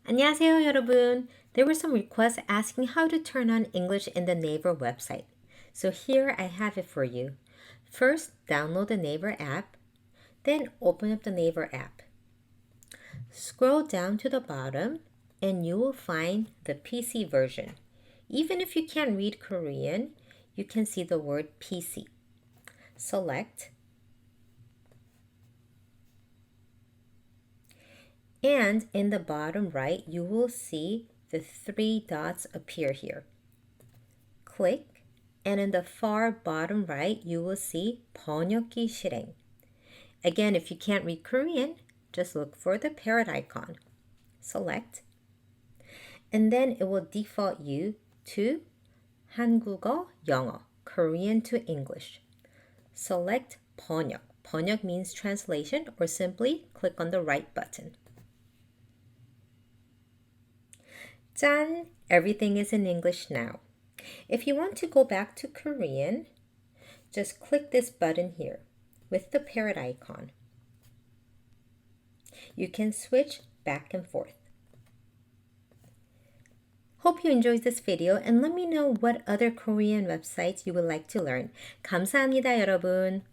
안녕하세요, 여러분. There were some requests asking how to turn on English in the Naver website. So here I have it for you. First, download the Naver app, then open up the Naver app. Scroll down to the bottom and you will find the PC version. Even if you can't read Korean, you can see the word PC. Select, and in the bottom right, you will see the three dots appear here. Click, and in the far bottom right, you will see 번역기 실행. Again, if you can't read Korean, just look for the parrot icon. Select, and then it will default you to 한국어, 영어, Korean to English. Select 번역. 번역 means translation, or simply click on the right button. 짠! Everything is in English now. If you want to go back to Korean, just click this button here with the parrot icon. You can switch back and forth. Hope you enjoyed this video and let me know what other Korean websites you would like to learn. 감사합니다, 여러분.